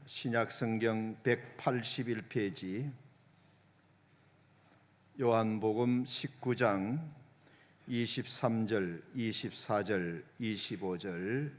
신약성경 181페이지 요한복음 19장 23절, 24절, 25절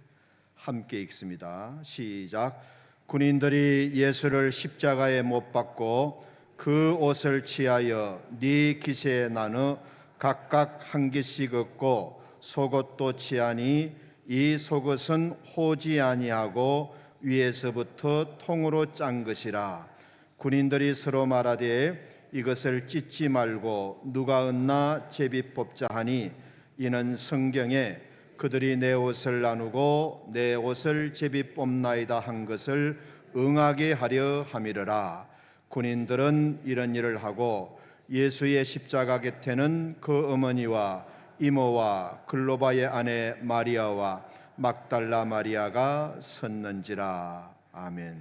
함께 읽습니다. 시작. 군인들이 예수를 십자가에 못 박고 그 옷을 취하여 네 기세에 나누어 각각 한 개씩 얻고 속옷도 취하니 이 속옷은 호지 아니하고 위에서부터 통으로 짠 것이라. 군인들이 서로 말하되 이것을 찢지 말고 누가 얻나 제비 뽑자 하니 이는 성경에 그들이 내 옷을 나누고 내 옷을 제비 뽑나이다 한 것을 응하게 하려 함이러라. 군인들은 이런 일을 하고 예수의 십자가 곁에는 그 어머니와 이모와 글로바의 아내 마리아와 막달라 마리아가 섰는지라. 아멘.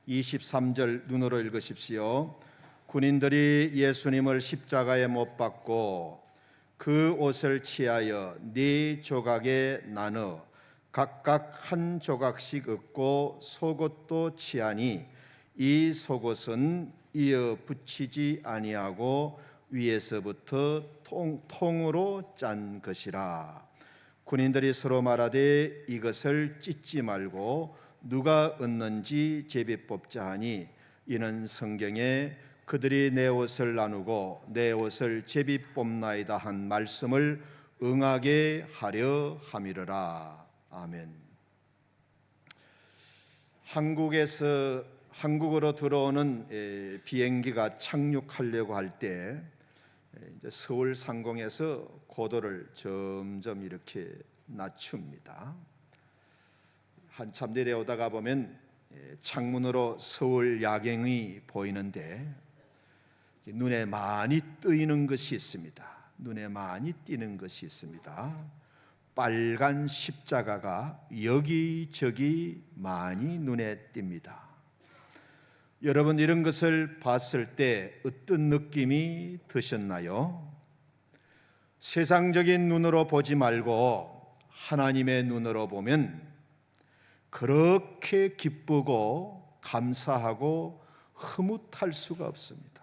23절 눈으로 읽으십시오. 군인들이 예수님을 십자가에 못 박고 그 옷을 취하여 네 조각에 나누어 각각 한 조각씩 얻고 속옷도 취하니 이 속옷은 이어 붙이지 아니하고 위에서부터 통으로 짠 것이라. 군인들이 서로 말하되 이것을 찢지 말고 누가 얻는지 제비 뽑자 하니 이는 성경에 그들이 내 옷을 나누고 내 옷을 제비 뽑나이다 한 말씀을 응하게 하려 함이러라. 아멘. 한국으로 들어오는 비행기가 착륙하려고 할 때 서울 상공에서 고도를 점점 이렇게 낮춥니다. 한참 내려오다가 보면 창문으로 서울 야경이 보이는데 눈에 많이 띄는 것이 있습니다. 빨간 십자가가 여기저기 많이 눈에 띕니다. 여러분, 이런 것을 봤을 때 어떤 느낌이 드셨나요? 세상적인 눈으로 보지 말고 하나님의 눈으로 보면 그렇게 기쁘고 감사하고 흐뭇할 수가 없습니다.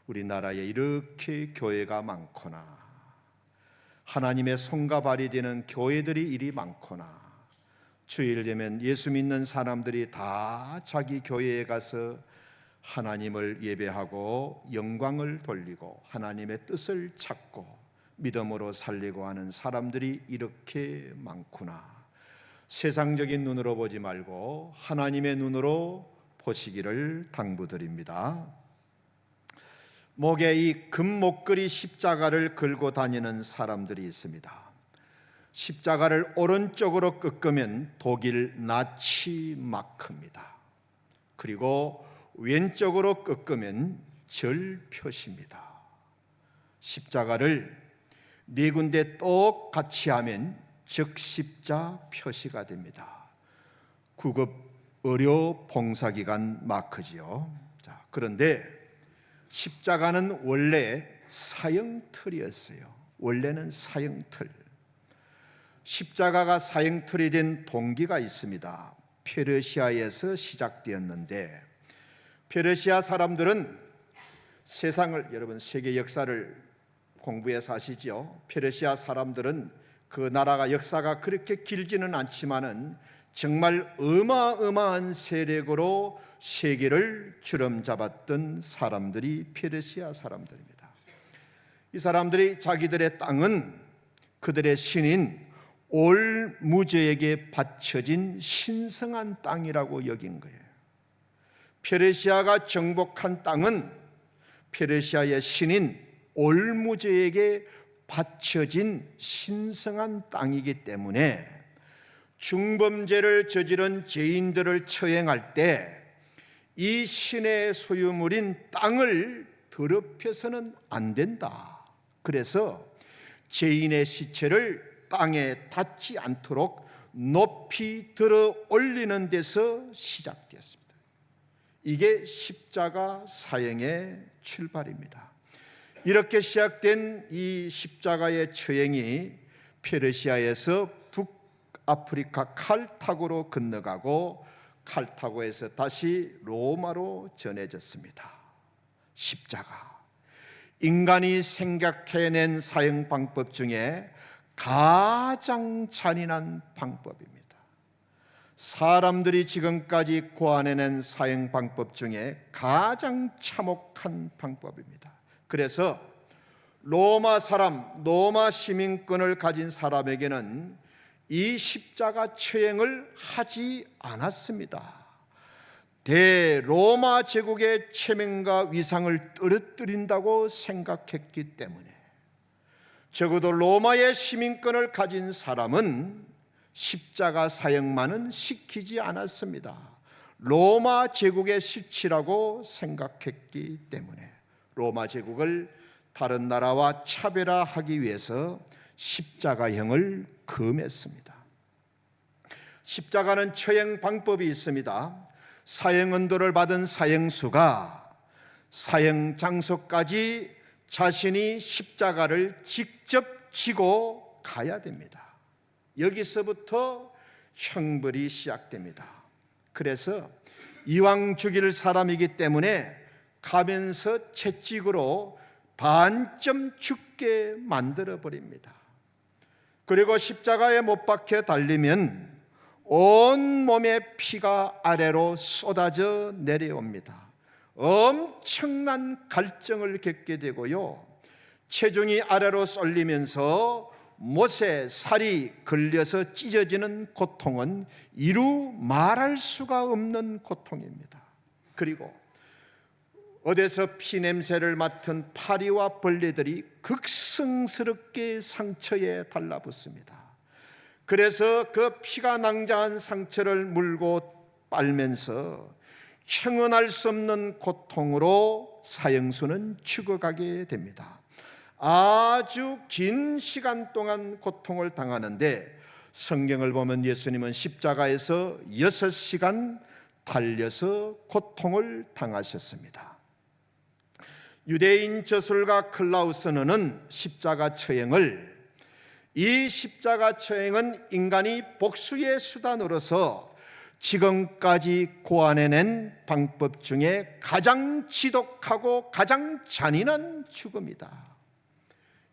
우리나라에 이렇게 교회가 많구나, 하나님의 손과 발이 되는 교회들이 이리 많구나, 주일 되면 예수 믿는 사람들이 다 자기 교회에 가서 하나님을 예배하고 영광을 돌리고 하나님의 뜻을 찾고 믿음으로 살리고 하는 사람들이 이렇게 많구나. 세상적인 눈으로 보지 말고 하나님의 눈으로 보시기를 당부드립니다. 목에 이 금목걸이 십자가를 걸고 다니는 사람들이 있습니다. 십자가를 오른쪽으로 꺾으면 독일 나치 마크입니다. 그리고 왼쪽으로 꺾으면 절 표시입니다. 십자가를 네 군데 똑같이 하면 적십자 표시가 됩니다. 구급 의료 봉사기관 마크지요. 자, 그런데 십자가는 원래 사형틀이었어요. 원래는 사형틀. 십자가가 사형틀이 된 동기가 있습니다. 페르시아에서 시작되었는데, 페르시아 사람들은 세상을, 여러분 세계 역사를 공부해서 아시죠? 페르시아 사람들은 그 나라가 역사가 그렇게 길지는 않지만은 정말 어마어마한 세력으로 세계를 주름잡았던 사람들이 페르시아 사람들입니다. 이 사람들이 자기들의 땅은 그들의 신인 올무저에게 바쳐진 신성한 땅이라고 여긴 거예요. 페르시아가 정복한 땅은 페르시아의 신인 올무저에게 바쳐진 신성한 땅이기 때문에 중범죄를 저지른 죄인들을 처형할 때 이 신의 소유물인 땅을 더럽혀서는 안 된다. 그래서 죄인의 시체를 땅에 닿지 않도록 높이 들어 올리는 데서 시작되었습니다. 이게 십자가 사형의 출발입니다. 이렇게 시작된 이 십자가의 처형이 페르시아에서 아프리카 칼타고로 건너가고 칼타고에서 다시 로마로 전해졌습니다. 십자가, 인간이 생각해낸 사형 방법 중에 가장 잔인한 방법입니다. 사람들이 지금까지 고안해낸 사형 방법 중에 가장 참혹한 방법입니다. 그래서 로마 시민권을 가진 사람에게는 이 십자가 처형을 하지 않았습니다. 대로마 제국의 체면과 위상을 떨어뜨린다고 생각했기 때문에 적어도 로마의 시민권을 가진 사람은 십자가 사형만은 시키지 않았습니다. 로마 제국의 수치라고 생각했기 때문에 로마 제국을 다른 나라와 차별화하기 위해서 십자가형을 금했습니다. 십자가는 처형 방법이 있습니다. 사형 언도를 받은 사형수가 사형 장소까지 자신이 십자가를 직접 지고 가야 됩니다. 여기서부터 형벌이 시작됩니다. 그래서 이왕 죽일 사람이기 때문에 가면서 채찍으로 반쯤 죽게 만들어 버립니다. 그리고 십자가에 못 박혀 달리면 온 몸의 피가 아래로 쏟아져 내려옵니다. 엄청난 갈증을 겪게 되고요, 체중이 아래로 쏠리면서 못에 살이 걸려서 찢어지는 고통은 이루 말할 수가 없는 고통입니다. 그리고 어디서 피냄새를 맡은 파리와 벌레들이 극성스럽게 상처에 달라붙습니다. 그래서 그 피가 낭자한 상처를 물고 빨면서 형언할 수 없는 고통으로 사형수는 죽어가게 됩니다. 아주 긴 시간 동안 고통을 당하는데 성경을 보면 예수님은 십자가에서 6시간 달려서 고통을 당하셨습니다. 유대인 저술가 클라우스는 십자가 처형을, 이 십자가 처형은 인간이 복수의 수단으로서 지금까지 고안해낸 방법 중에 가장 지독하고 가장 잔인한 죽음이다.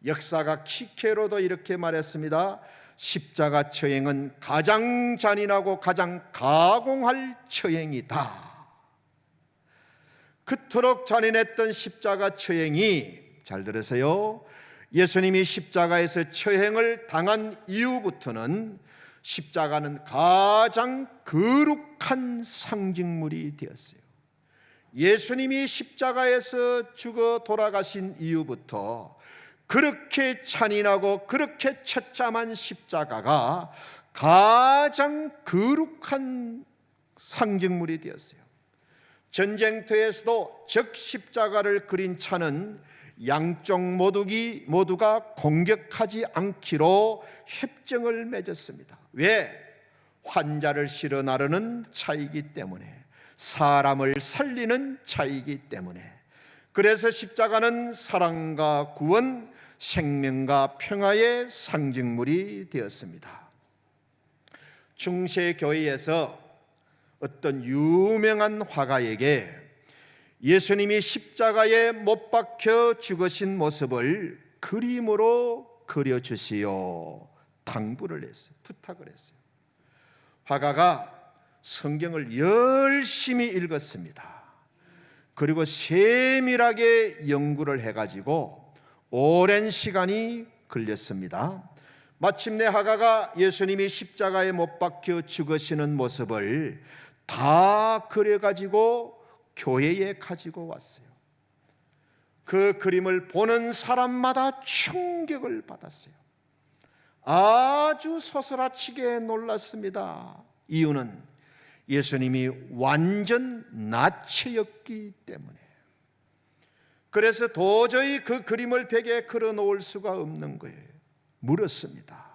역사가 키케로도 이렇게 말했습니다. 십자가 처형은 가장 잔인하고 가장 가공할 처형이다. 그토록 잔인했던 십자가 처형이, 잘 들으세요, 예수님이 십자가에서 처형을 당한 이후부터는 십자가는 가장 거룩한 상징물이 되었어요. 예수님이 십자가에서 죽어 돌아가신 이후부터 그렇게 잔인하고 그렇게 처참한 십자가가 가장 거룩한 상징물이 되었어요. 전쟁터에서도 적 십자가를 그린 차는 양쪽 모두가 공격하지 않기로 협정을 맺었습니다. 왜? 환자를 실어 나르는 차이기 때문에, 사람을 살리는 차이기 때문에. 그래서 십자가는 사랑과 구원, 생명과 평화의 상징물이 되었습니다. 중세교회에서 어떤 유명한 화가에게 예수님이 십자가에 못 박혀 죽으신 모습을 그림으로 그려주시오 당부를 했어요. 부탁을 했어요. 화가가 성경을 열심히 읽었습니다. 그리고 세밀하게 연구를 해가지고 오랜 시간이 걸렸습니다. 마침내 화가가 예수님이 십자가에 못 박혀 죽으시는 모습을 다 그려가지고 교회에 가지고 왔어요. 그 그림을 보는 사람마다 충격을 받았어요. 아주 소스라치게 놀랐습니다. 이유는 예수님이 완전 나체였기 때문에. 그래서 도저히 그 그림을 벽에 걸어놓을 수가 없는 거예요. 물었습니다.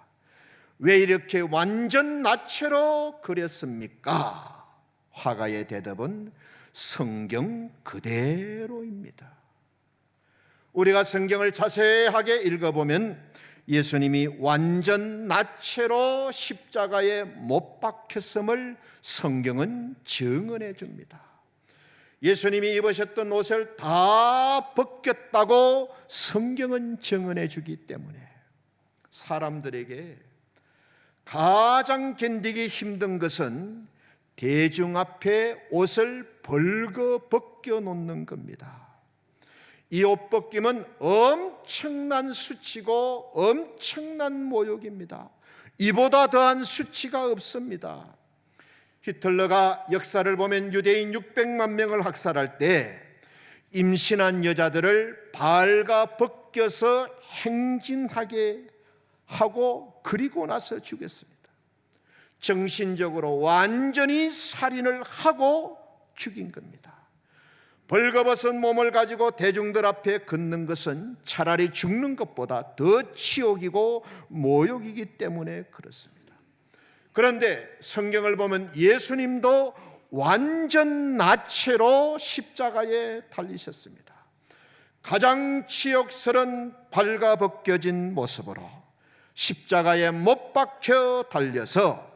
왜 이렇게 완전 나체로 그렸습니까? 화가의 대답은 성경 그대로입니다. 우리가 성경을 자세하게 읽어보면 예수님이 완전 나체로 십자가에 못 박혔음을 성경은 증언해 줍니다. 예수님이 입으셨던 옷을 다 벗겼다고 성경은 증언해 주기 때문에 사람들에게 가장 견디기 힘든 것은 대중 앞에 옷을 벌거 벗겨 놓는 겁니다. 이 옷 벗김은 엄청난 수치고 엄청난 모욕입니다. 이보다 더한 수치가 없습니다. 히틀러가 역사를 보면 유대인 600만 명을 학살할 때 임신한 여자들을 발가 벗겨서 행진하게 하고 그리고 나서 죽였습니다. 정신적으로 완전히 살인을 하고 죽인 겁니다. 벌거벗은 몸을 가지고 대중들 앞에 걷는 것은 차라리 죽는 것보다 더 치욕이고 모욕이기 때문에 그렇습니다. 그런데 성경을 보면 예수님도 완전 나체로 십자가에 달리셨습니다. 가장 치욕스런 발가벗겨진 모습으로 십자가에 못 박혀 달려서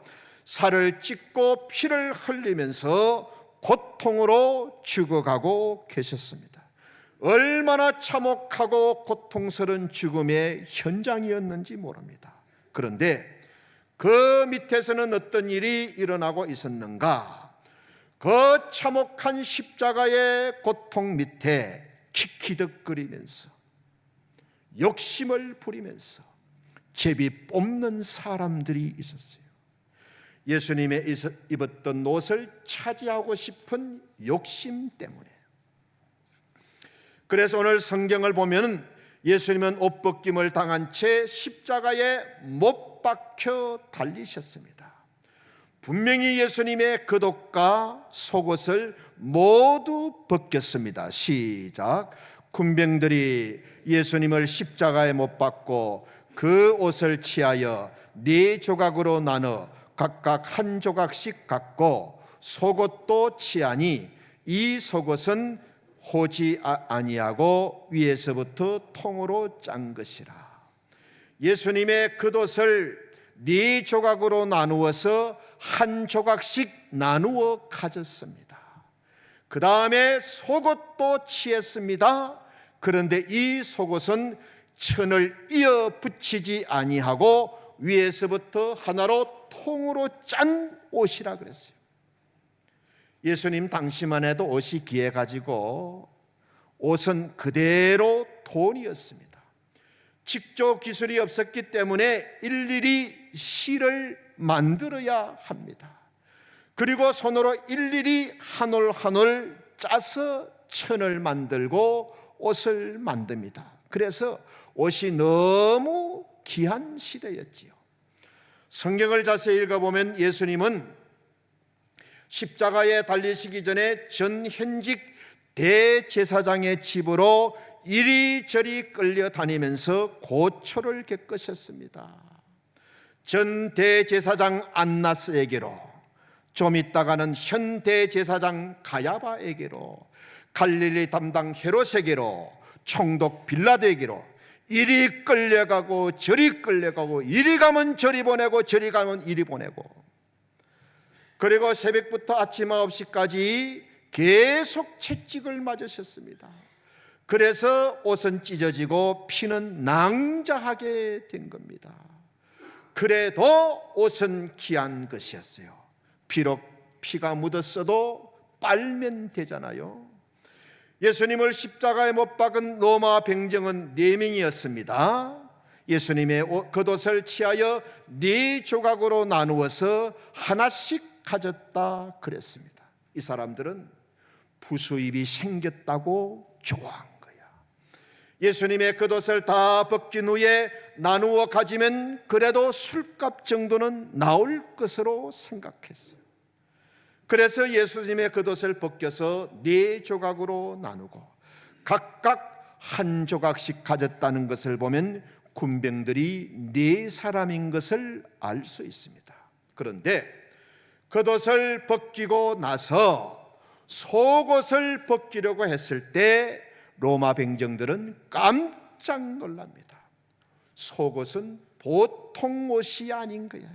살을 찢고 피를 흘리면서 고통으로 죽어가고 계셨습니다. 얼마나 참혹하고 고통스러운 죽음의 현장이었는지 모릅니다. 그런데 그 밑에서는 어떤 일이 일어나고 있었는가? 그 참혹한 십자가의 고통 밑에 키키덕거리면서 욕심을 부리면서 제비 뽑는 사람들이 있었어요. 예수님의 입었던 옷을 차지하고 싶은 욕심 때문에. 그래서 오늘 성경을 보면 예수님은 옷 벗김을 당한 채 십자가에 못 박혀 달리셨습니다. 분명히 예수님의 겉옷과 속옷을 모두 벗겼습니다. 시작. 군병들이 예수님을 십자가에 못 박고 그 옷을 치하여 4조각으로 나눠 각각 한 조각씩 갖고 속옷도 치하니 이 속옷은 호지 아니하고 위에서부터 통으로 짠 것이라. 예수님의 겉옷을 4조각으로 나누어서 한 조각씩 나누어 가졌습니다. 그 다음에 속옷도 치했습니다. 그런데 이 속옷은 천을 이어 붙이지 아니하고 위에서부터 하나로 통으로 짠 옷이라 그랬어요. 예수님 당시만 해도 옷이 귀해가지고 옷은 그대로 돈이었습니다. 직조 기술이 없었기 때문에 일일이 실을 만들어야 합니다. 그리고 손으로 일일이 한 올 한 올 짜서 천을 만들고 옷을 만듭니다. 그래서 옷이 너무 귀한 시대였지요. 성경을 자세히 읽어보면 예수님은 십자가에 달리시기 전에 전현직 대제사장의 집으로 이리저리 끌려다니면서 고초를 겪으셨습니다. 전 대제사장 안나스에게로, 좀 있다가는 현 대제사장 가야바에게로, 갈릴리 담당 헤롯에게로, 총독 빌라도에게로 이리 끌려가고 저리 끌려가고, 이리 가면 저리 보내고 저리 가면 이리 보내고, 그리고 새벽부터 아침 9시까지 계속 채찍을 맞으셨습니다. 그래서 옷은 찢어지고 피는 낭자하게 된 겁니다. 그래도 옷은 귀한 것이었어요. 비록 피가 묻었어도 빨면 되잖아요. 예수님을 십자가에 못 박은 로마 병정은 4명이었습니다. 예수님의 겉옷을 치하여 4조각으로 나누어서 하나씩 가졌다 그랬습니다. 이 사람들은 부수입이 생겼다고 좋아한 거야. 예수님의 겉옷을 다 벗긴 후에 나누어 가지면 그래도 술값 정도는 나올 것으로 생각했어요. 그래서 예수님의 겉옷을 벗겨서 4조각으로 나누고 각각 한 조각씩 가졌다는 것을 보면 군병들이 4사람인 것을 알 수 있습니다. 그런데 겉옷을 벗기고 나서 속옷을 벗기려고 했을 때 로마 병정들은 깜짝 놀랍니다. 속옷은 보통 옷이 아닌 거야.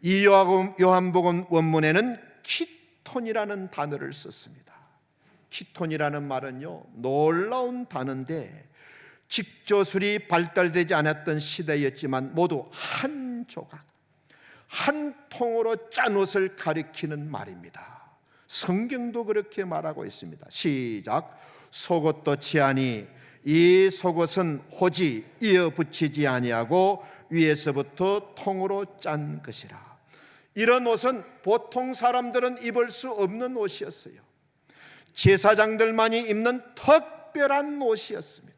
이 요한복음 원문에는 키톤이라는 단어를 썼습니다. 키톤이라는 말은요, 놀라운 단어인데 직조술이 발달되지 않았던 시대였지만 모두 한 조각, 한 통으로 짠 옷을 가리키는 말입니다. 성경도 그렇게 말하고 있습니다. 시작. 속옷도 치하니 이 속옷은 호지 이어 붙이지 아니하고 위에서부터 통으로 짠 것이라. 이런 옷은 보통 사람들은 입을 수 없는 옷이었어요. 제사장들만이 입는 특별한 옷이었습니다.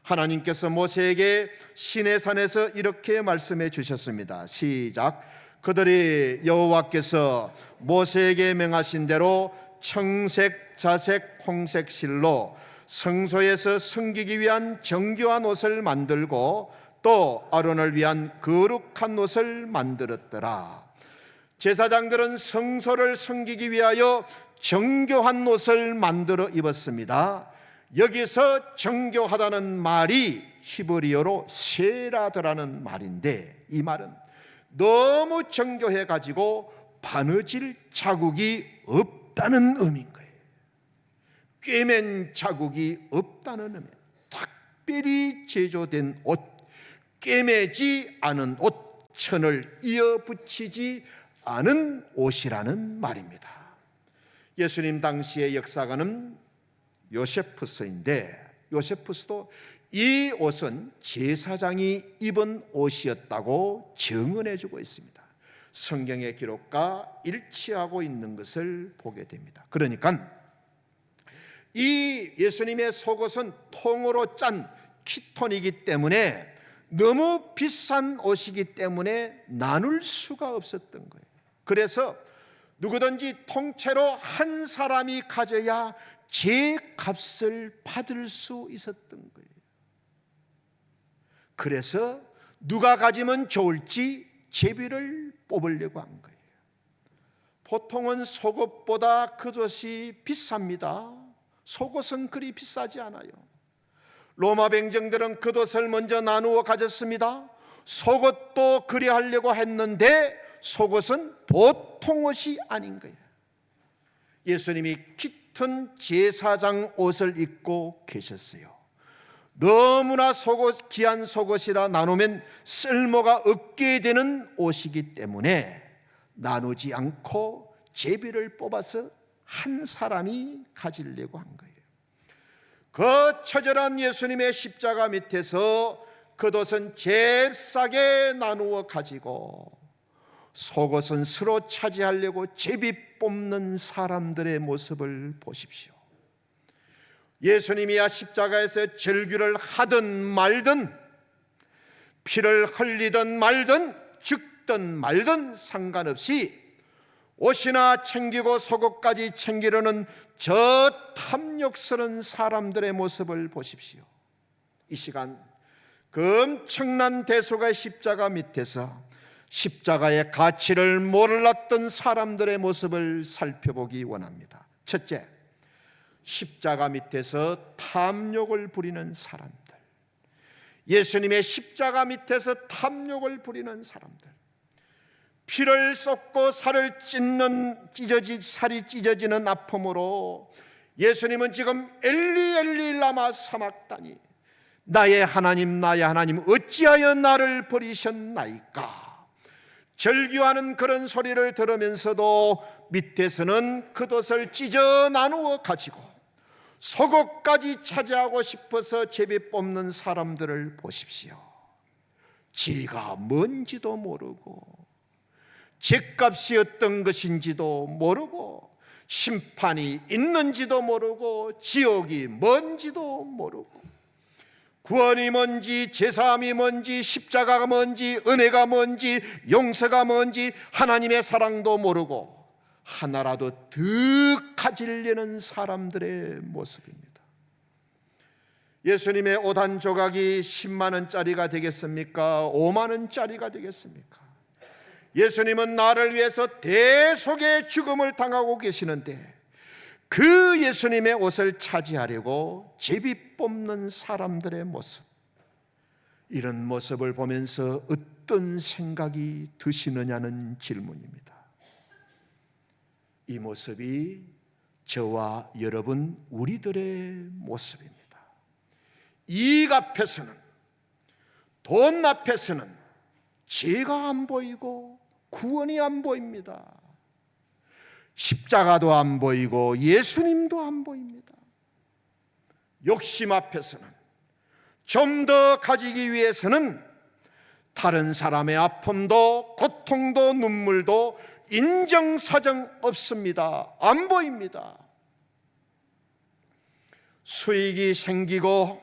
하나님께서 모세에게 시내산에서 이렇게 말씀해 주셨습니다. 시작. 그들이 여호와께서 모세에게 명하신 대로 청색, 자색, 홍색 실로 성소에서 섬기기 위한 정교한 옷을 만들고 또 아론을 위한 거룩한 옷을 만들었더라. 제사장들은 성소를 섬기기 위하여 정교한 옷을 만들어 입었습니다. 여기서 정교하다는 말이 히브리어로 세라드라는 말인데, 이 말은 너무 정교해 가지고 바느질 자국이 없다는 의미인 거예요. 꿰맨 자국이 없다는 의미. 특별히 제조된 옷, 꿰매지 않은 옷, 천을 이어붙이지 않은 옷이라는 말입니다. 예수님 당시의 역사가는 요세푸스인데, 요세푸스도 이 옷은 제사장이 입은 옷이었다고 증언해주고 있습니다. 성경의 기록과 일치하고 있는 것을 보게 됩니다. 그러니까 이 예수님의 속옷은 통으로 짠 키톤이기 때문에 너무 비싼 옷이기 때문에 나눌 수가 없었던 거예요. 그래서 누구든지 통째로 한 사람이 가져야 제 값을 받을 수 있었던 거예요. 그래서 누가 가지면 좋을지 제비를 뽑으려고 한 거예요. 보통은 속옷보다 그것이 비쌉니다. 속옷은 그리 비싸지 않아요. 로마 병정들은 그것을 먼저 나누어 가졌습니다. 속옷도 그리하려고 했는데 속옷은 보통 옷이 아닌 거예요. 예수님이 깃튼 제사장 옷을 입고 계셨어요. 너무나 속옷, 귀한 속옷이라 나누면 쓸모가 없게 되는 옷이기 때문에 나누지 않고 제비를 뽑아서 한 사람이 가지려고 한 거예요. 그 처절한 예수님의 십자가 밑에서 겉옷은 잽싸게 나누어 가지고 속옷은 스스로 차지하려고 제비 뽑는 사람들의 모습을 보십시오. 예수님이야 십자가에서 절규를 하든 말든, 피를 흘리든 말든, 죽든 말든 상관없이 옷이나 챙기고 속옷까지 챙기려는 저 탐욕스러운 사람들의 모습을 보십시오. 이 시간 그 엄청난 대소가 십자가 밑에서 십자가의 가치를 몰랐던 사람들의 모습을 살펴보기 원합니다. 첫째, 십자가 밑에서 탐욕을 부리는 사람들, 예수님의 십자가 밑에서 탐욕을 부리는 사람들, 피를 쏟고 살이 찢어지는 아픔으로 예수님은 지금 엘리 엘리 라마 사막다니, 나의 하나님 나의 하나님 어찌하여 나를 버리셨나이까, 절규하는 그런 소리를 들으면서도 밑에서는 겉옷을 찢어 나누어 가지고 속옷까지 차지하고 싶어서 제비 뽑는 사람들을 보십시오. 지가 뭔지도 모르고 죗값이 어떤 것인지도 모르고 심판이 있는지도 모르고 지옥이 뭔지도 모르고 구원이 뭔지, 제사함이 뭔지, 십자가가 뭔지, 은혜가 뭔지, 용서가 뭔지, 하나님의 사랑도 모르고 하나라도 더 가지려는 사람들의 모습입니다. 예수님의 옷 한 조각이 10만 원짜리가 되겠습니까? 5만 원짜리가 되겠습니까? 예수님은 나를 위해서 대속의 죽음을 당하고 계시는데 그 예수님의 옷을 차지하려고 제비 뽑는 사람들의 모습, 이런 모습을 보면서 어떤 생각이 드시느냐는 질문입니다. 이 모습이 저와 여러분 우리들의 모습입니다. 이익 앞에서는, 돈 앞에서는 죄가 안 보이고 구원이 안 보입니다. 십자가도 안 보이고 예수님도 안 보입니다. 욕심 앞에서는, 좀 더 가지기 위해서는 다른 사람의 아픔도 고통도 눈물도 인정사정 없습니다. 안 보입니다. 수익이 생기고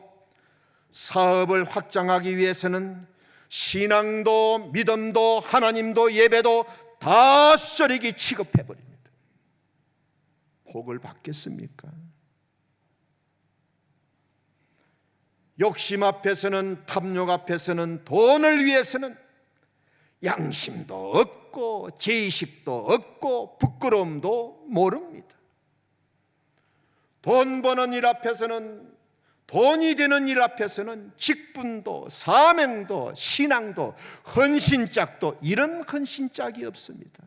사업을 확장하기 위해서는 신앙도 믿음도 하나님도 예배도 다 쓰레기 취급해버립니다. 복을 받겠습니까? 욕심 앞에서는, 탐욕 앞에서는, 돈을 위해서는 양심도 없고 죄의식도 없고 부끄러움도 모릅니다. 돈 버는 일 앞에서는, 돈이 되는 일 앞에서는 직분도 사명도 신앙도 헌신짝도 이런 헌신짝이 없습니다.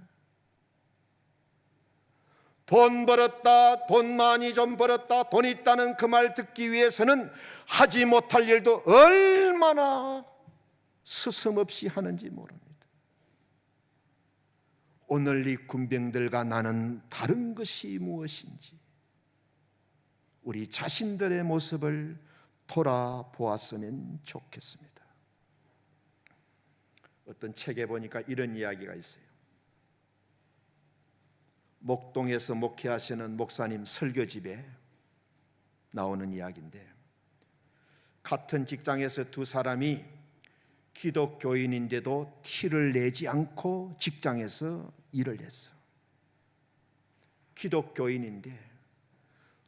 돈 벌었다, 돈 많이 좀 벌었다, 돈 있다는 그 말 듣기 위해서는 하지 못할 일도 얼마나 스스럼없이 하는지 모릅니다. 오늘 이 군병들과 나는 다른 것이 무엇인지 우리 자신들의 모습을 돌아보았으면 좋겠습니다. 어떤 책에 보니까 이런 이야기가 있어요. 목동에서 목회하시는 목사님 설교집에 나오는 이야기인데, 같은 직장에서 두 사람이 기독교인인데도 티를 내지 않고 직장에서 일을 했어. 기독교인인데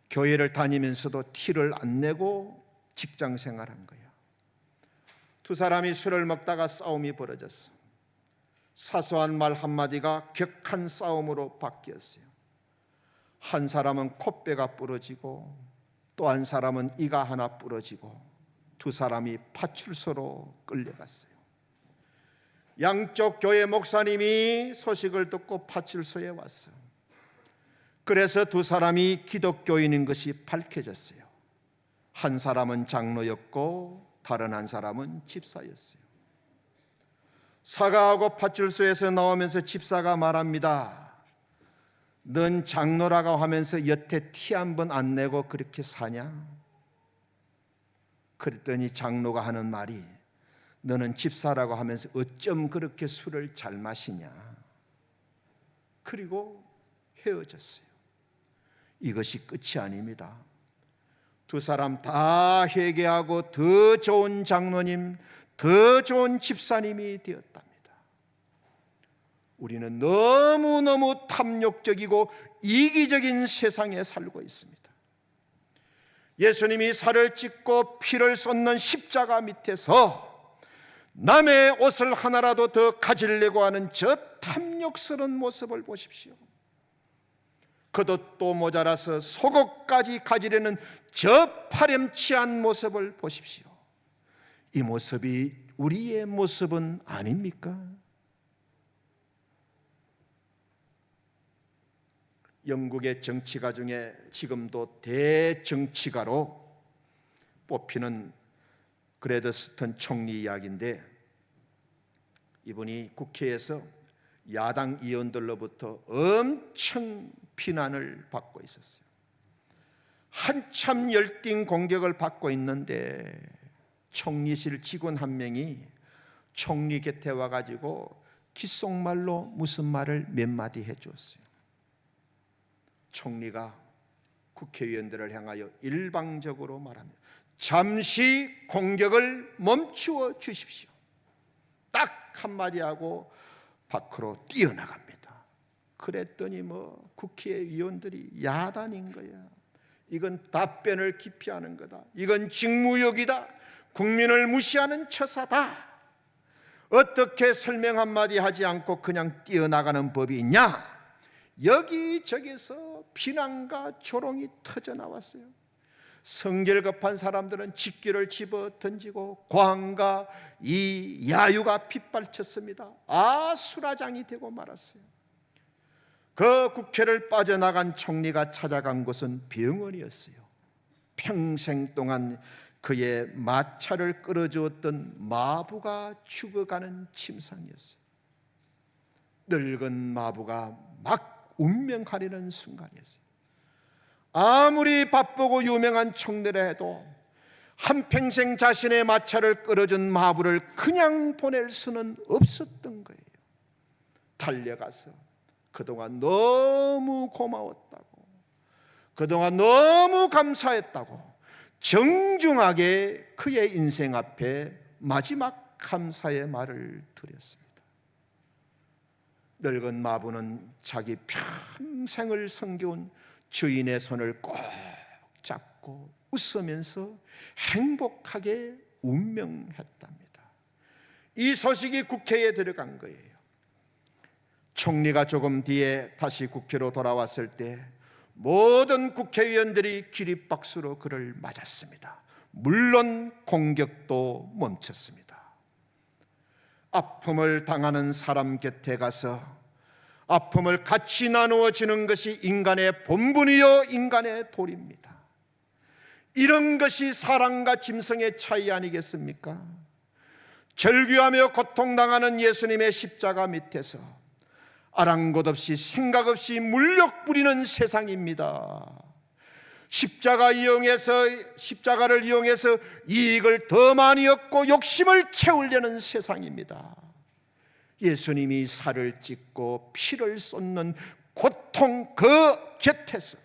교회를 다니면서도 티를 안 내고 직장 생활한 거야. 두 사람이 술을 먹다가 싸움이 벌어졌어. 사소한 말 한마디가 격한 싸움으로 바뀌었어요. 한 사람은 콧배가 부러지고 또 한 사람은 이가 하나 부러지고 두 사람이 파출소로 끌려갔어요. 양쪽 교회 목사님이 소식을 듣고 파출소에 왔어요. 그래서 두 사람이 기독교인인 것이 밝혀졌어요. 한 사람은 장로였고 다른 한 사람은 집사였어요. 사과하고 파출소에서 나오면서 집사가 말합니다. 넌 장로라고 하면서 여태 티 한 번 안 내고 그렇게 사냐? 그랬더니 장로가 하는 말이, 너는 집사라고 하면서 어쩜 그렇게 술을 잘 마시냐? 그리고 헤어졌어요. 이것이 끝이 아닙니다. 두 사람 다 회개하고 더 좋은 장로님, 더 좋은 집사님이 되었답니다. 우리는 너무너무 탐욕적이고 이기적인 세상에 살고 있습니다. 예수님이 살을 찢고 피를 쏟는 십자가 밑에서 남의 옷을 하나라도 더 가지려고 하는 저 탐욕스러운 모습을 보십시오. 겉옷도 모자라서 속옷까지 가지려는 저 파렴치한 모습을 보십시오. 이 모습이 우리의 모습은 아닙니까? 영국의 정치가 중에 지금도 대정치가로 뽑히는 그레드스턴 총리 이야기인데, 이분이 국회에서 야당 의원들로부터 엄청 비난을 받고 있었어요. 한참 열띤 공격을 받고 있는데 총리실 직원 한 명이 총리 곁에 와가지고 귓속말로 무슨 말을 몇 마디 해주었어요. 총리가 국회의원들을 향하여 일방적으로 말합니다. 잠시 공격을 멈추어 주십시오. 딱 한마디 하고 밖으로 뛰어나갑니다. 그랬더니 국회의원들이 야단인 거야. 이건 답변을 기피하는 거다. 이건 직무유기다. 국민을 무시하는 처사다. 어떻게 설명 한마디 하지 않고 그냥 뛰어나가는 법이 있냐? 여기저기서 비난과 조롱이 터져 나왔어요. 성질 급한 사람들은 직기를 집어 던지고 광과 이 야유가 빗발쳤습니다. 아수라장이 되고 말았어요. 그 국회를 빠져나간 총리가 찾아간 곳은 병원이었어요. 평생 동안 그의 마차를 끌어주었던 마부가 죽어가는 침상이었어요. 늙은 마부가 막 운명하려는 순간이었어요. 아무리 바쁘고 유명한 총리라 해도 한평생 자신의 마차를 끌어준 마부를 그냥 보낼 수는 없었던 거예요. 달려가서 그동안 너무 고마웠다고, 그동안 너무 감사했다고 정중하게 그의 인생 앞에 마지막 감사의 말을 드렸습니다. 늙은 마부는 자기 평생을 섬겨온 주인의 손을 꼭 잡고 웃으면서 행복하게 운명했답니다. 이 소식이 국회에 들어간 거예요. 총리가 조금 뒤에 다시 국회로 돌아왔을 때 모든 국회의원들이 기립박수로 그를 맞았습니다. 물론 공격도 멈췄습니다. 아픔을 당하는 사람 곁에 가서 아픔을 같이 나누어 주는 것이 인간의 본분이요 인간의 도리입니다. 이런 것이 사랑과 짐승의 차이 아니겠습니까? 절규하며 고통당하는 예수님의 십자가 밑에서 아랑곳 없이 생각 없이 물욕 부리는 세상입니다. 십자가를 이용해서 이익을 더 많이 얻고 욕심을 채우려는 세상입니다. 예수님이 살을 찢고 피를 쏟는 고통 그 곁에서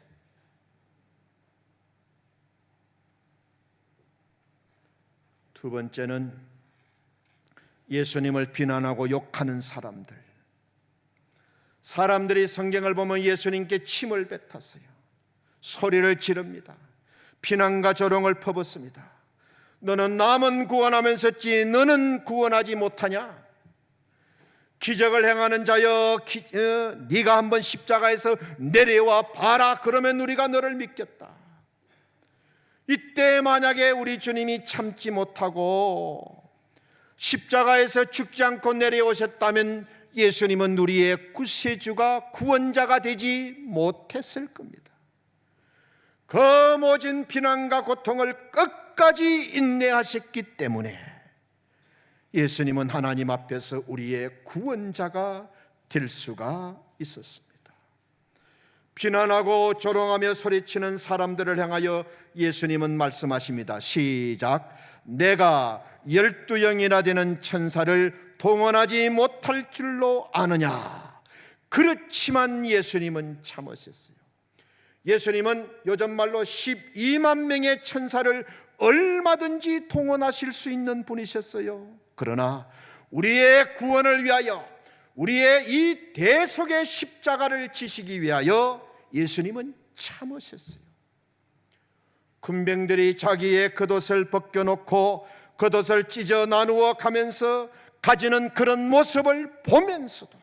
두 번째는 예수님을 비난하고 욕하는 사람들이 성경을 보면 예수님께 침을 뱉었어요. 소리를 지릅니다. 비난과 조롱을 퍼붓습니다. 너는 남은 구원하면서 어찌 너는 구원하지 못하냐? 기적을 행하는 자여, 네가 한번 십자가에서 내려와 봐라. 그러면 우리가 너를 믿겠다. 이때 만약에 우리 주님이 참지 못하고 십자가에서 죽지 않고 내려오셨다면 예수님은 우리의 구세주가 구원자가 되지 못했을 겁니다. 그 모진 비난과 고통을 끝까지 인내하셨기 때문에 예수님은 하나님 앞에서 우리의 구원자가 될 수가 있었습니다. 비난하고 조롱하며 소리치는 사람들을 향하여 예수님은 말씀하십니다. 시작. 내가 12영이나 되는 천사를 동원하지 못할 줄로 아느냐? 그렇지만 예수님은 참으셨어요. 예수님은 요즘 말로 12만 명의 천사를 얼마든지 동원하실 수 있는 분이셨어요. 그러나 우리의 구원을 위하여, 우리의 이 대속의 십자가를 지시기 위하여 예수님은 참으셨어요. 군병들이 자기의 겉옷을 벗겨놓고 겉옷을 찢어 나누어 가면서 가지는 그런 모습을 보면서도,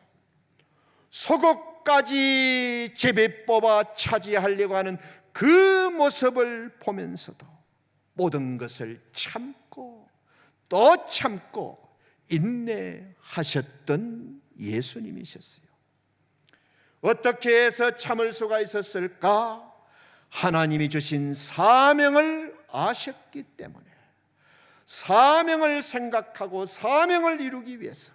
속옷까지 제비 뽑아 차지하려고 하는 그 모습을 보면서도 모든 것을 참고 또 참고 인내하셨던 예수님이셨어요. 어떻게 해서 참을 수가 있었을까? 하나님이 주신 사명을 아셨기 때문에, 사명을 생각하고 사명을 이루기 위해서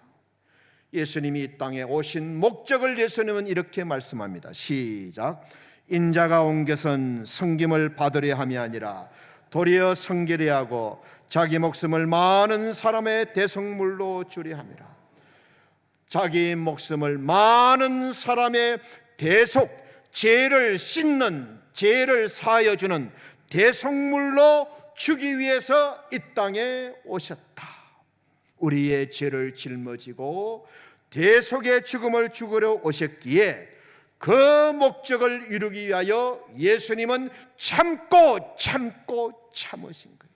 예수님이 이 땅에 오신 목적을 예수님은 이렇게 말씀합니다. 시작. 인자가 온 것은 섬김을 받으려 함이 아니라 도리어 섬기려 하고 자기 목숨을 많은 사람의 대속물로 주려 함이라. 자기 목숨을 많은 사람의 대속, 죄를 씻는, 죄를 사하여 주는 대속물로 주기 위해서 이 땅에 오셨다. 우리의 죄를 짊어지고 대속의 죽음을 죽으러 오셨기에 그 목적을 이루기 위하여 예수님은 참고 참으신 거예요.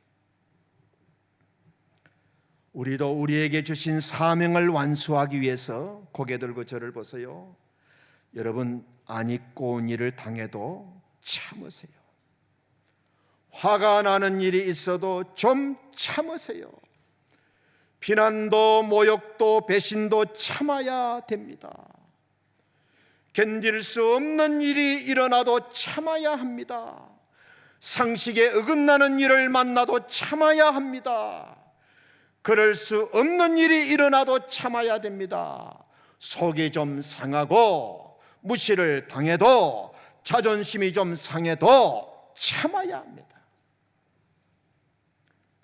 우리도 우리에게 주신 사명을 완수하기 위해서 고개 들고 저를 보세요. 여러분, 안 입고 온 일을 당해도 참으세요. 화가 나는 일이 있어도 좀 참으세요. 비난도 모욕도 배신도 참아야 됩니다. 견딜 수 없는 일이 일어나도 참아야 합니다. 상식에 어긋나는 일을 만나도 참아야 합니다. 그럴 수 없는 일이 일어나도 참아야 됩니다. 속이 좀 상하고 무시를 당해도 자존심이 좀 상해도 참아야 합니다.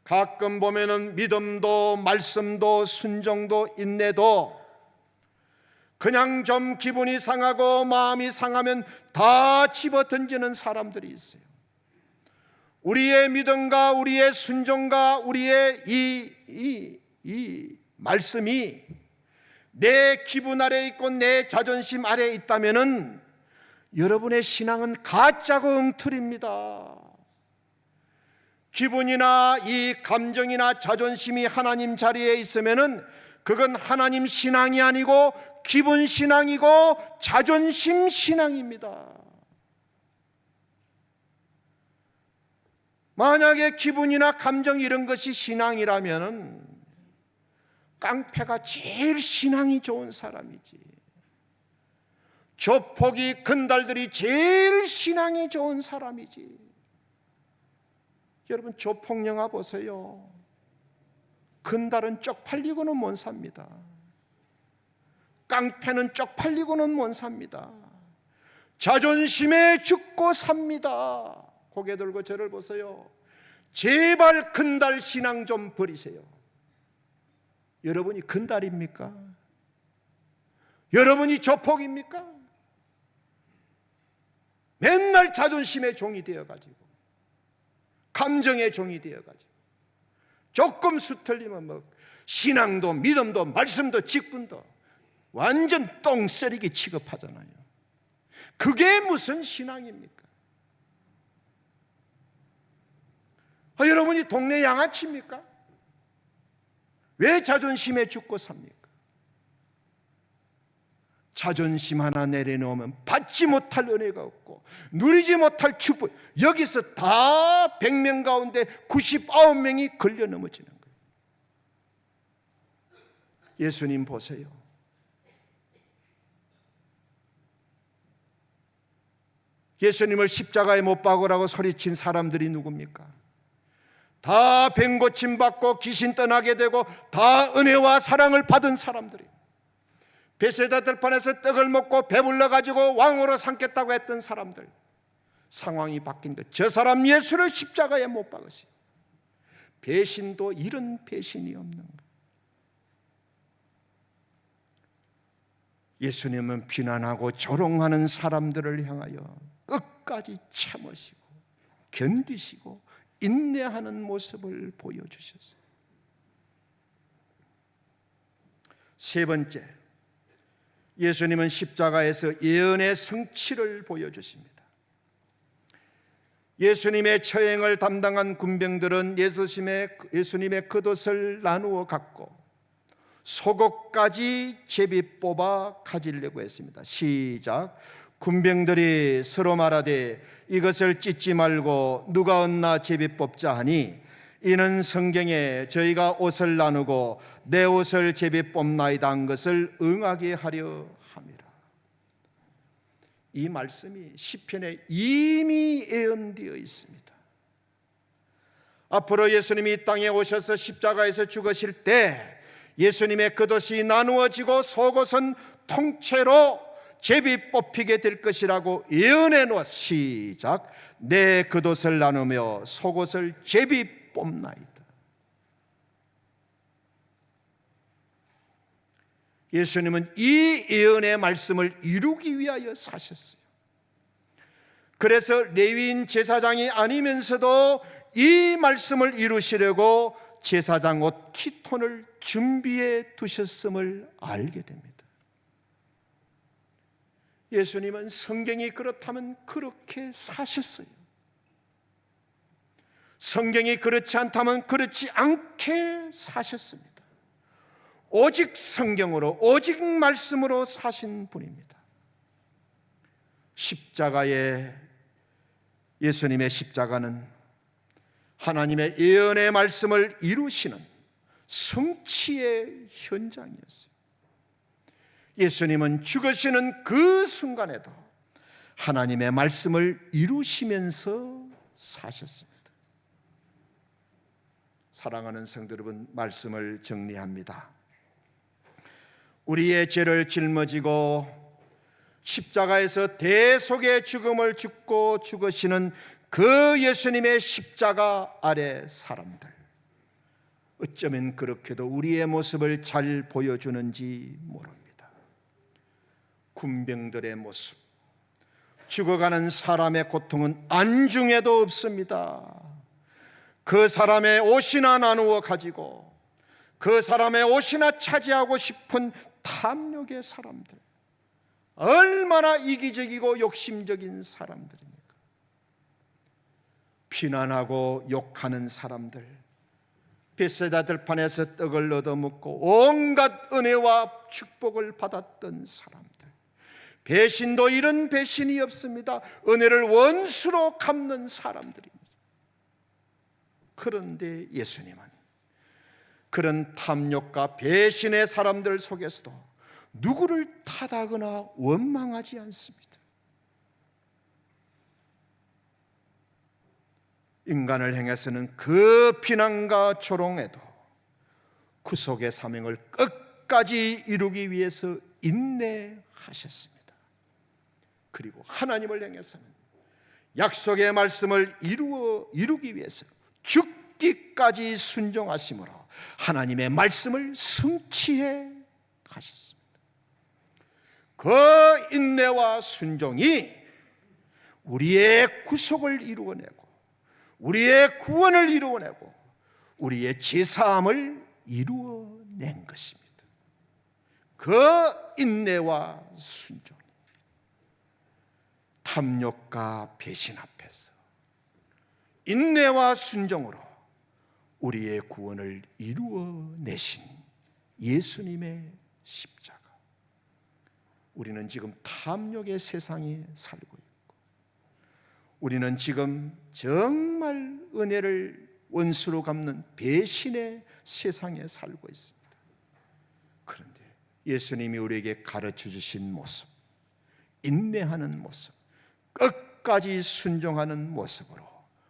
가끔 보면은 믿음도 말씀도 순종도 인내도 그냥 좀 기분이 상하고 마음이 상하면 다 집어던지는 사람들이 있어요. 우리의 믿음과 우리의 순종과 우리의 이 말씀이 내 기분 아래에 있고 내 자존심 아래에 있다면은 여러분의 신앙은 가짜고 엉터리입니다. 기분이나 이 감정이나 자존심이 하나님 자리에 있으면은 그건 하나님 신앙이 아니고 기분 신앙이고 자존심 신앙입니다. 만약에 기분이나 감정 이런 것이 신앙이라면은 깡패가 제일 신앙이 좋은 사람이지. 조폭이 건달들이 제일 신앙이 좋은 사람이지. 여러분 조폭 영화 보세요. 건달은 쪽팔리고는 못 삽니다. 깡패는 쪽팔리고는 못 삽니다. 자존심에 죽고 삽니다. 고개 들고 저를 보세요. 제발 건달 신앙 좀 버리세요. 여러분이 건달입니까? 여러분이 조폭입니까? 맨날 자존심의 종이 되어가지고 감정의 종이 되어가지고 조금 수틀리면 뭐 신앙도 믿음도 말씀도 직분도 완전 똥쓰레기 취급하잖아요. 그게 무슨 신앙입니까? 여러분이 동네 양아치입니까? 왜 자존심에 죽고 삽니까? 자존심 하나 내려놓으면 받지 못할 은혜가 없고 누리지 못할 축복. 여기서 다 100명 가운데 99명이 걸려 넘어지는 거예요. 예수님 보세요. 예수님을 십자가에 못 박으라고 소리친 사람들이 누굽니까? 다 병고침 받고 귀신 떠나게 되고 다 은혜와 사랑을 받은 사람들이에요. 베세다 들판에서 떡을 먹고 배불러 가지고 왕으로 삼겠다고 했던 사람들, 상황이 바뀐 것. 저 사람 예수를 십자가에 못 박으시오. 배신도 이런 배신이 없는 거예요. 예수님은 비난하고 조롱하는 사람들을 향하여 끝까지 참으시고 견디시고 인내하는 모습을 보여주셨어요. 세 번째, 예수님은 십자가에서 예언의 성취를 보여주십니다. 예수님의 처형을 담당한 군병들은 예수님의 겉옷을 나누어 갖고 속옷까지 제비 뽑아 가지려고 했습니다. 시작. 군병들이 서로 말하되 이것을 찢지 말고 누가 얻나 제비 뽑자 하니 이는 성경에 저희가 옷을 나누고 내 옷을 제비 뽑나이다 한 것을 응하게 하려 함이라. 이 말씀이 시편에 이미 예언되어 있습니다. 앞으로 예수님이 이 땅에 오셔서 십자가에서 죽으실 때 예수님의 겉옷이 나누어지고 속옷은 통째로 제비 뽑히게 될 것이라고 예언해 놓아. 시작. 내 겉옷을 나누며 속옷을 제비 뽑나이다. 예수님은 이 예언의 말씀을 이루기 위하여 사셨어요. 그래서 레위인 제사장이 아니면서도 이 말씀을 이루시려고 제사장 옷 키톤을 준비해 두셨음을 알게 됩니다. 예수님은 성경이 그렇다면 그렇게 사셨어요. 성경이 그렇지 않다면 그렇지 않게 사셨습니다. 오직 성경으로 오직 말씀으로 사신 분입니다. 십자가의 예수님의 십자가는 하나님의 예언의 말씀을 이루시는 성취의 현장이었어요. 예수님은 죽으시는 그 순간에도 하나님의 말씀을 이루시면서 사셨습니다. 사랑하는 성도 여러분, 말씀을 정리합니다. 우리의 죄를 짊어지고 십자가에서 대속의 죽음을 죽고 죽으시는 그 예수님의 십자가 아래 사람들, 어쩌면 그렇게도 우리의 모습을 잘 보여주는지 모릅니다. 군병들의 모습, 죽어가는 사람의 고통은 안중에도 없습니다. 그 사람의 옷이나 나누어 가지고 그 사람의 옷이나 차지하고 싶은 탐욕의 사람들, 얼마나 이기적이고 욕심적인 사람들입니까? 비난하고 욕하는 사람들, 벳세다 들판에서 떡을 얻어먹고 온갖 은혜와 축복을 받았던 사람들, 배신도 이런 배신이 없습니다. 은혜를 원수로 갚는 사람들입니다. 그런데 예수님은 그런 탐욕과 배신의 사람들 속에서도 누구를 탓하거나 원망하지 않습니다. 인간을 향해서는 그 비난과 조롱에도 구속의 사명을 끝까지 이루기 위해서 인내하셨습니다. 그리고 하나님을 향해서는 약속의 말씀을 이루기 위해서 죽기까지 순종하심으로 하나님의 말씀을 성취해 가셨습니다. 그 인내와 순종이 우리의 구속을 이루어내고 우리의 구원을 이루어내고 우리의 죄사함을 이루어낸 것입니다. 그 인내와 순종, 탐욕과 배신 앞에서 인내와 순종으로 우리의 구원을 이루어내신 예수님의 십자가. 우리는 지금 탐욕의 세상에 살고 있고, 우리는 지금 정말 은혜를 원수로 갚는 배신의 세상에 살고 있습니다. 그런데 예수님이 우리에게 가르쳐 주신 모습, 인내하는 모습, 끝까지 순종하는 모습으로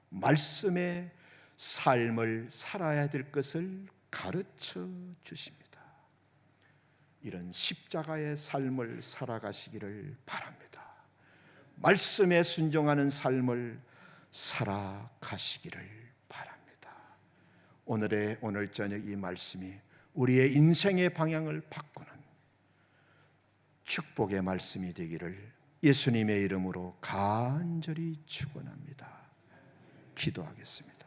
말씀의 삶을 살아야 될 것을 가르쳐 주십니다. 이런 십자가의 삶을 살아가시기를 바랍니다. 말씀에 순종하는 삶을 살아가시기를 바랍니다. 오늘 저녁 이 말씀이 우리의 인생의 방향을 바꾸는 축복의 말씀이 되기를 예수님의 이름으로 간절히 축원합니다. 기도하겠습니다.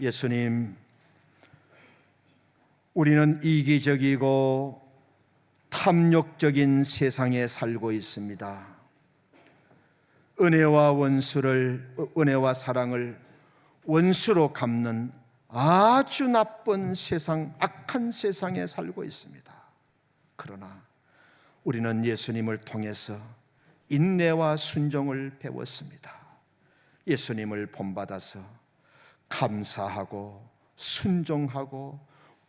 예수님, 우리는 이기적이고 탐욕적인 세상에 살고 있습니다. 은혜와 사랑을 원수로 갚는 아주 나쁜 세상, 악한 세상에 살고 있습니다. 그러나 우리는 예수님을 통해서 인내와 순종을 배웠습니다. 예수님을 본받아서 감사하고 순종하고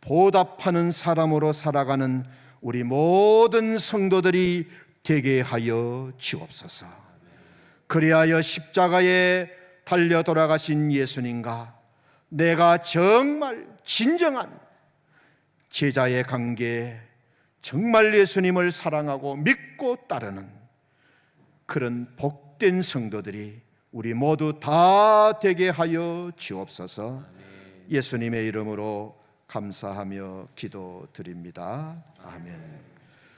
보답하는 사람으로 살아가는 우리 모든 성도들이 되게 하여 주옵소서. 그리하여 십자가에 달려 돌아가신 예수님과 내가 정말 진정한 제자의 관계에 정말 예수님을 사랑하고 믿고 따르는 그런 복된 성도들이 우리 모두 다 되게 하여 주옵소서. 예수님의 이름으로 감사하며 기도드립니다. 아멘.